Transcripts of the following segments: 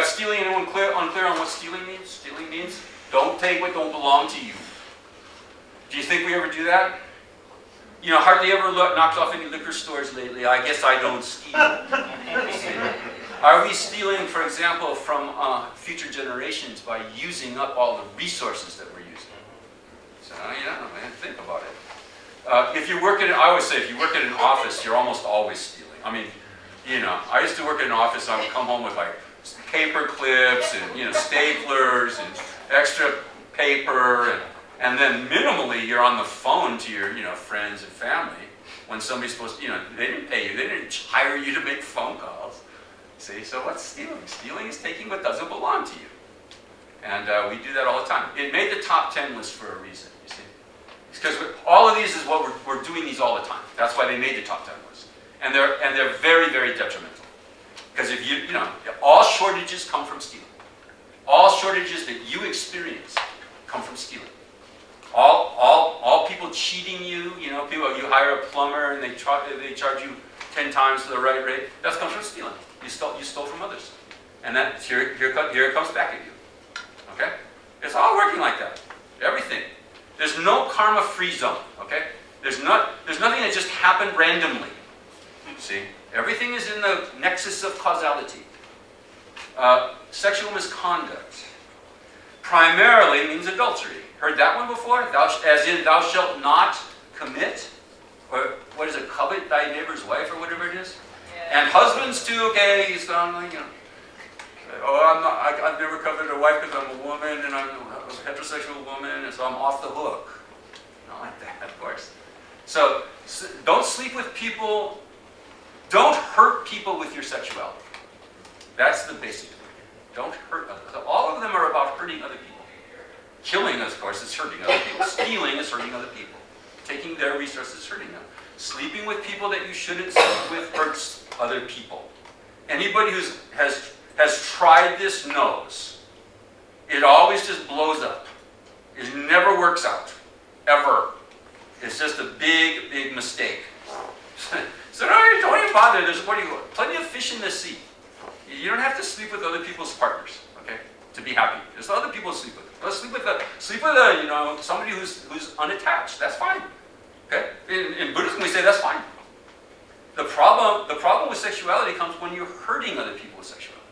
stealing, anyone unclear on what stealing means? Stealing means don't take what don't belong to you. Do you think we ever do that? You know, hardly ever knocked off any liquor stores lately. I guess I don't steal. Are we stealing, for example, from future generations by using up all the resources that we're using? So, yeah, man, think about it. If you work at, I always say, if you work at an office, you're almost always stealing. I mean, you know, I used to work at an office, I would come home with like paper clips and, you know, staplers and extra paper, and then minimally you're on the phone to your, you know, friends and family when somebody's supposed to, you know, they didn't pay you, they didn't hire you to make phone calls. See, so what's stealing? Stealing is taking what doesn't belong to you. And we do that all the time. It made the top 10 list for a reason, you see. It's because all of these is what we're doing these all the time. That's why they made the top 10 list. And they're very, very detrimental. Because if you know, all shortages come from stealing. All shortages that you experience come from stealing. All people cheating you, you know, people, you hire a plumber and they charge you 10 times for the right rate, that comes from stealing. You stole from others. And that, here it comes back at you. Okay? It's all working like that. Everything. There's no karma-free zone. Okay? There's nothing that just happened randomly. See? Everything is in the nexus of causality. Sexual misconduct primarily means adultery. Heard that one before? As in, thou shalt not commit, or what is it, covet thy neighbor's wife, or whatever it is? Yeah. And husbands too, okay, he's gone, you know, oh, I've never coveted a wife because I'm a woman, and I'm a heterosexual woman, and so I'm off the hook. Not like that, of course. So don't sleep with people, don't hurt people with your sexuality. That's the basic thing. Don't hurt others. So all of them are about hurting other people. Killing, of course, is hurting other people. Stealing is hurting other people. Taking their resources is hurting them. Sleeping with people that you shouldn't sleep with hurts other people. Anybody who has tried this knows it always just blows up. It never works out. Ever. It's just a big, big mistake. So don't even bother. There's plenty of fish in the sea. You don't have to sleep with other people's partners, okay, to be happy. There's other people to sleep with. Let's sleep with a you know, somebody who's unattached. That's fine. Okay? In Buddhism, we say that's fine. The problem with sexuality comes when you're hurting other people with sexuality.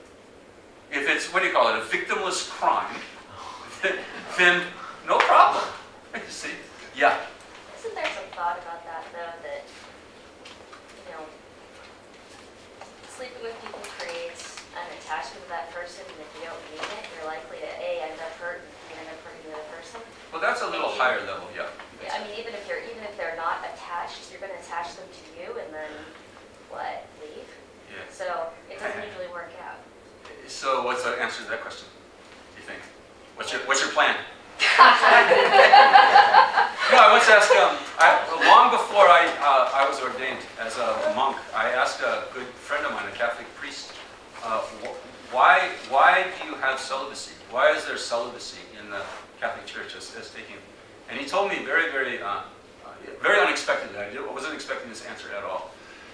If it's, what do you call it, a victimless crime, then no problem. You see? Yeah. Isn't there some thought about that, though, that, you know, sleeping with people creates an attachment to that person, and if you don't mean it, you're likely to end up hurting the other person. Well, that's a little higher level, yeah. Yeah, I mean, even if they're not attached, you're going to attach them to you, and then what? Leave. Yeah. So it doesn't usually work out. So what's the answer to that question? Do you think? What's your plan? No, I once asked. Long before I was ordained as a monk, I asked a good friend of mine, a Catholic priest, why do you have celibacy? Why is there celibacy in the Catholic Church as taking? And he told me very, very, very unexpectedly. I wasn't expecting this answer at all.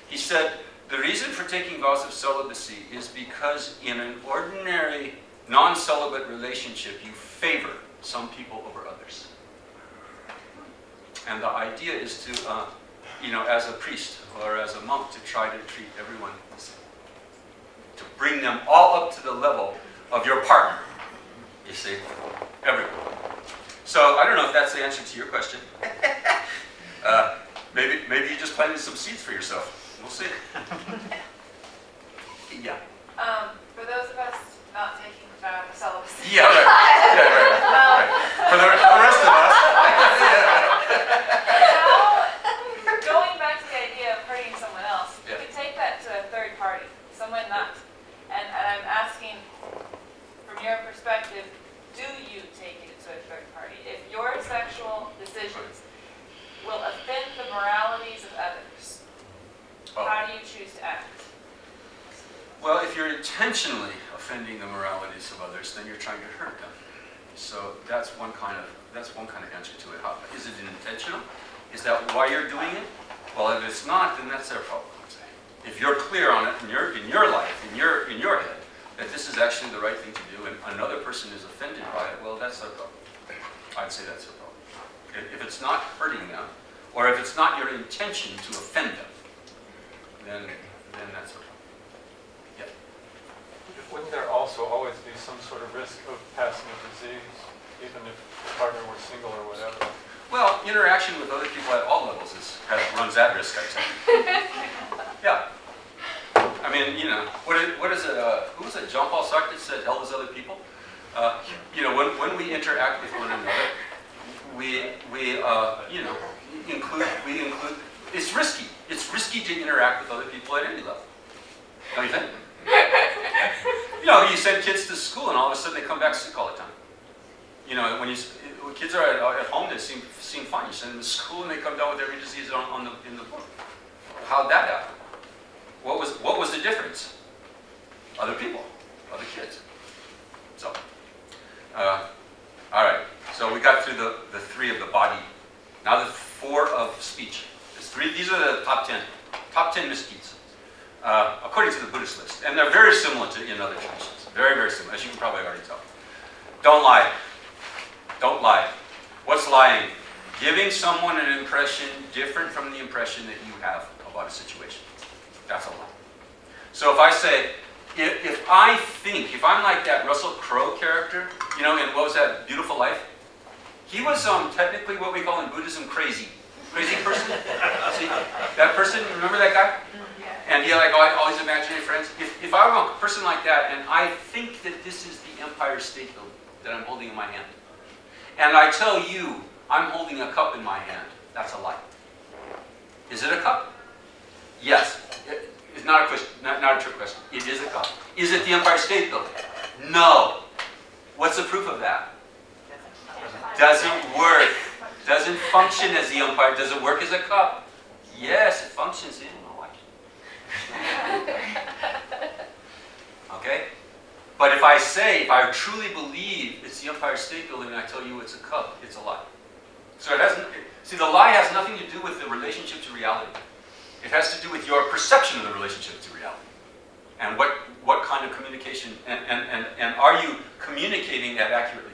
He said, the reason for taking vows of celibacy is because in an ordinary, non-celibate relationship, you favor some people over others. And the idea is to, you know, as a priest or as a monk, to try to treat everyone the same. To bring them all up to the level of your partner. You see? Everyone. So I don't know if that's the answer to your question. Maybe you just planted some seeds for yourself. We'll see. Yeah. For those of us not taking the vow of celibacy. Yeah, right. Yeah, right. For the rest of us. Now, going back to the idea of hurting someone else, you can take that to a third party, someone not. And I'm asking, from your perspective, do you take it to a third party? If your sexual decisions will offend the moralities of others, how do you choose to act? Well, if you're intentionally offending the moralities of others, then you're trying to hurt them. So that's one kind of answer to it. How, is it intentional? Is that why you're doing it? Well, if it's not, then that's their problem. If you're clear on it in your life, in your head, that this is actually the right thing to do, and another person is offended by it, well, that's their problem. I'd say that's their problem. If it's not hurting them, or if it's not your intention to offend them, then that's their problem. Yeah. Wouldn't there also always be some sort of risk of passing a disease, even if the partner were single or whatever? Well, interaction with other people at all levels runs that risk, I tell you. Yeah. I mean, you know, what is it? Who was it? John Paul Sartre said, "Hell is other people." You know, when we interact with one another, we include. It's risky. It's risky to interact with other people at any level. Don't you think? You know, you send kids to school, and all of a sudden they come back sick all the time. You know, when kids are at home, they seem fine. You send them to school, and they come down with every disease in the book. How'd that happen? What was the difference? Other people, other kids. So, all right. So we got through the 3 of the body. Now the 4 of speech. These are the top 10 misdeeds, according to the Buddhist list, and they're very similar to in other traditions. Very, very similar, as you can probably already tell. Don't lie. Don't lie. What's lying? Giving someone an impression different from the impression that you have about a situation. That's a lie. So if I say, if I'm like that Russell Crowe character, you know, in what was that, Beautiful Life? He was technically what we call in Buddhism crazy. Crazy person. See, that person, remember that guy? And he like all his imaginary friends. If I'm a person like that, and I think that this is the Empire State Building that I'm holding in my hand, and I tell you I'm holding a cup in my hand, that's a lie. Is it a cup? Yes. It's not a question, not a trick question. It is a cup. Is it the Empire State Building? No. What's the proof of that? Doesn't work. Doesn't function as the Empire. Does it work as a cup? Yes, it functions in my life. Okay? But if I truly believe it's the Empire State Building and I tell you it's a cup, it's a lie. So see, the lie has nothing to do with the relationship to reality. It has to do with your perception of the relationship to reality. And what kind of communication, and are you communicating that accurately